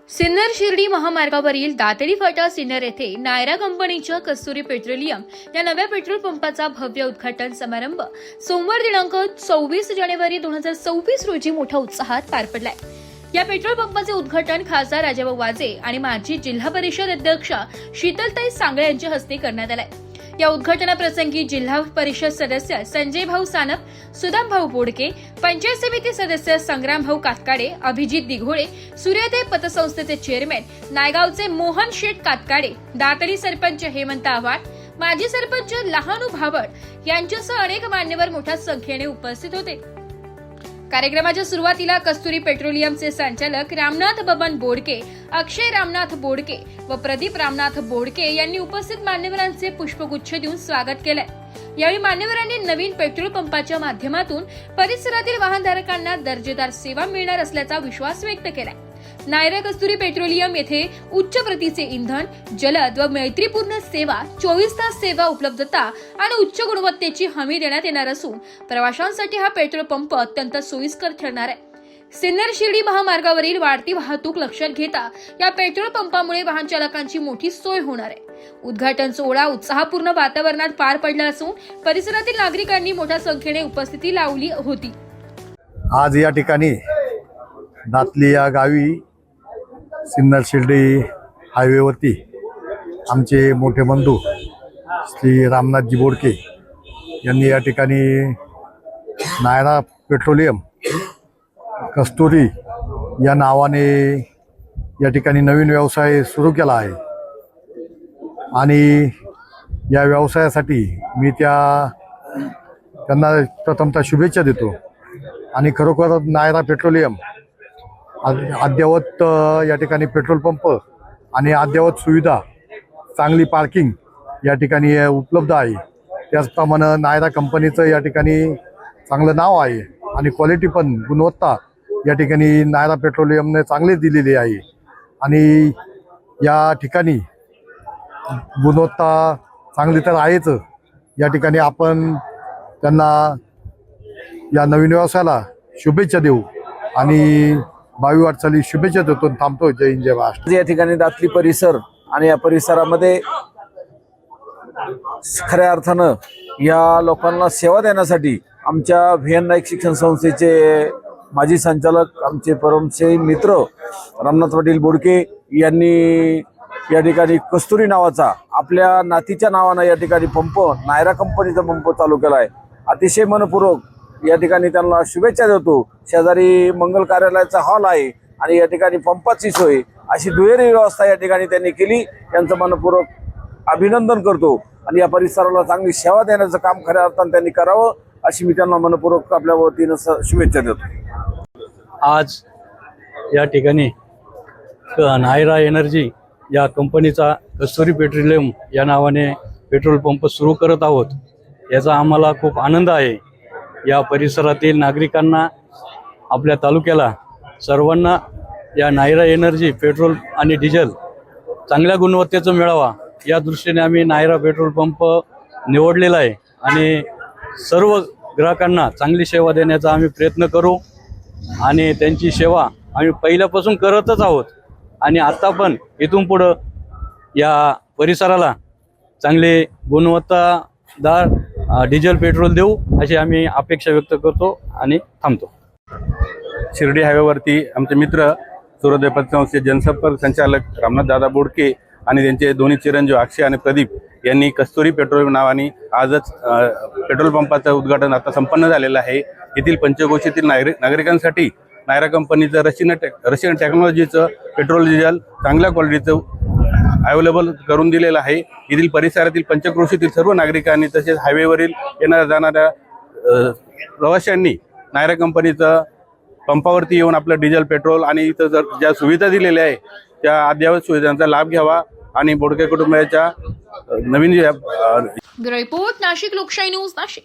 सिन्नर शिर्डी महामार्गावरील दातेरी फाटा सिन्नर येथे नायरा कंपनीच्या कस्तुरी पेट्रोलियम या नव्या पेट्रोल पंपाचा भव्य उद्घाटन समारंभ सोमवार दिनांक 24 जानेवारी 2026 रोजी मोठ्या उत्साहात पार पडलाय। या पेट्रोल पंपाचे उद्घाटन खासदार राजाभाऊ वाजे आणि माजी जिल्हा परिषद अध्यक्षा शीतलताई सांगळे यांच्या हस्ते करण्यात आले। या उद्घाटनाप्रसंगी जिल्हा परिषद सदस्य संजय भाऊ सानप, सुदाम भाऊ बोडके, पंचायत समिती सदस्य संग्राम भाऊ कातकाडे, अभिजित दिघोळे, सूर्योदय पतसंस्थेचे चेअरमॅन नायगावचे मोहन शेठ कातकाडे, दातरी सरपंच हेमंत आव्हाड, माजी सरपंच लहानू भावड यांच्यासह अनेक मान्यवर मोठ्या संख्येने उपस्थित होते। कार्यक्रमाच्या सुरुवातीला कस्तुरी पेट्रोलियमचे संचालक रामनाथ बबन बोडके, अक्षय रामनाथ बोडके व प्रदीप रामनाथ बोडके यांनी उपस्थित मान्यवरांचे पुष्पगुच्छ देऊन स्वागत केले। यावेळी मान्यवरांनी नवीन पेट्रोल पंपाच्या माध्यमातून परिसरातील वाहनधारकांना दर्जेदार सेवा मिळणार असल्याचा विश्वास व्यक्त केला। नायरा कस्तुरी पेट्रोलियम येथे उच्च प्रतीचे इंधन, जलद व मैत्रीपूर्ण सेवा, 24 तास सेवा उपलब्धता आणि उच्च गुणवत्तेची हमी देण्यात येणार असून प्रवाशांसाठी हा पेट्रोल पंप अत्यंत सोयीस्कर ठरणार आहे। सिन्नर शिर्डी महामार्गावरील वाढती वाहतूक लक्षात घेता या पेट्रोल पंपामुळे वाहन चालकांची मोठी सोय होणार आहे। उद्घाटन सोहळा उत्साहपूर्ण वातावरणात पार पडला असून परिसरातील नागरिकांनी मोठ्या संख्येने उपस्थिती लावली होती। आज या ठिकाणी दातली या गावी सिन्नर शिर्डी हायवेवरती आमचे मोठे बंधू श्री रामनाथजी बोडके यांनी या ठिकाणी नायरा पेट्रोलियम कस्तुरी या नावाने या ठिकाणी नवीन व्यवसाय सुरू केला आहे आणि या व्यवसायासाठी मी त्यांना प्रथमतः शुभेच्छा देतो। आणि खरोखर नायरा पेट्रोलियम अद्ययावत या ठिकाणी पेट्रोल पंप आणि अद्ययावत सुविधा, चांगली पार्किंग या ठिकाणी उपलब्ध आहे। त्याचप्रमाणे नायरा कंपनीचं या ठिकाणी चांगलं नाव आहे आणि क्वालिटी पण, गुणवत्ता या ठिकाणी नायरा पेट्रोलियमने चांगली दिलेली आहे आणि या ठिकाणी गुणवत्ता चांगली तर आहेच। या ठिकाणी आपण त्यांना या नवीन व्यवसायाला शुभेच्छा देऊ आणि भावी वाटचाली शुभेच्छा देतो। थांबतो। जय हिंद, जय महाराष्ट्र। या ठिकाणी दातली परिसर आणि या परिसरामध्ये खऱ्या अर्थानं या लोकांना सेवा देण्यासाठी आमच्या व्हीएन नाईक शिक्षण संस्थेचे माजी संचालक, आमचे परमश्री मित्र रामनाथ पाटील बोडके यांनी या ठिकाणी कस्तुरी नावाचा आपल्या नातीच्या नावानं या ठिकाणी पंप, नायरा कंपनीचा पंप चालू केला आहे। अतिशय मनपूर्वक या ठिकाणी त्यांना शुभेच्छा देतो। शेजारी मंगल कार्यालयाचा हॉल आहे आणि या ठिकाणी पंपाची सोय, अशी दुहेरी व्यवस्था या ठिकाणी त्यांनी केली। त्यांचं मनपूर्वक अभिनंदन करतो आणि या परिसराला चांगली सेवा देण्याचं काम खऱ्या अर्थानं त्यांनी करावं, अशी मी त्यांना मनपूर्वक आपल्या वतीनं शुभेच्छा देतो। आज या ठिकाणी नायरा एनर्जी या कंपनीचा कस्तुरी पेट्रोलियम या नावाने पेट्रोल पंप सुरू करत आहोत। याचा आम्हाला खूप आनंद आहे। या परिसरातील नागरिकांना, आपल्या तालुक्याला सर्वांना या नायरा एनर्जी पेट्रोल आणि डिझेल चांगल्या गुणवत्तेचं मिळावा या दृष्टीने आम्ही नायरा पेट्रोल पंप निवडलेला आहे आणि सर्व ग्राहकांना चांगली सेवा देण्याचा आम्ही प्रयत्न करू आणि त्यांची सेवा आम्ही पहिल्यापासून करतच आहोत आणि आता पण इथून पुढं या परिसराला चांगले गुणवत्तादार डिझेल पेट्रोल देऊ अशी आम्ही अपेक्षा व्यक्त करतो आणि थांबतो। शिर्डी हायवेवरती आमचे मित्र सूर्योदय पतसंस्थेचे जनसंपर्क संचालक रामनाथ दादा बोडके आणि त्यांचे दोन्ही चिरंजीव अक्षय आणि प्रदीप यांनी कस्तुरी पेट्रोल नावाने आजच पेट्रोल पंपाचं उद्घाटन आता संपन्न झालेलं आहे। येथील पंचक्रोशीतील नागरिकांसाठी नायरा कंपनीचं रशियन टेक्नॉलॉजीचं पेट्रोल डिझेल चांगल्या क्वालिटीचं अवेलेबल करून दिलेलं आहे। येथील परिसरातील पंचक्रोशीतील सर्व नागरिकांनी तसेच हायवेवरील येणाऱ्या जाणाऱ्या प्रवाशांनी नायरा कंपनीचं पंपावरती येऊन आपलं डिझेल, पेट्रोल आणि इथं जर ज्या सुविधा दिलेल्या आहे त्या अद्ययावत सुविधांचा लाभ घ्यावा आणि बोडके कुटुंबाच्या नवीन ब्युरो रिपोर्ट, नाशिक लोकशाही न्यूज, नाशिक।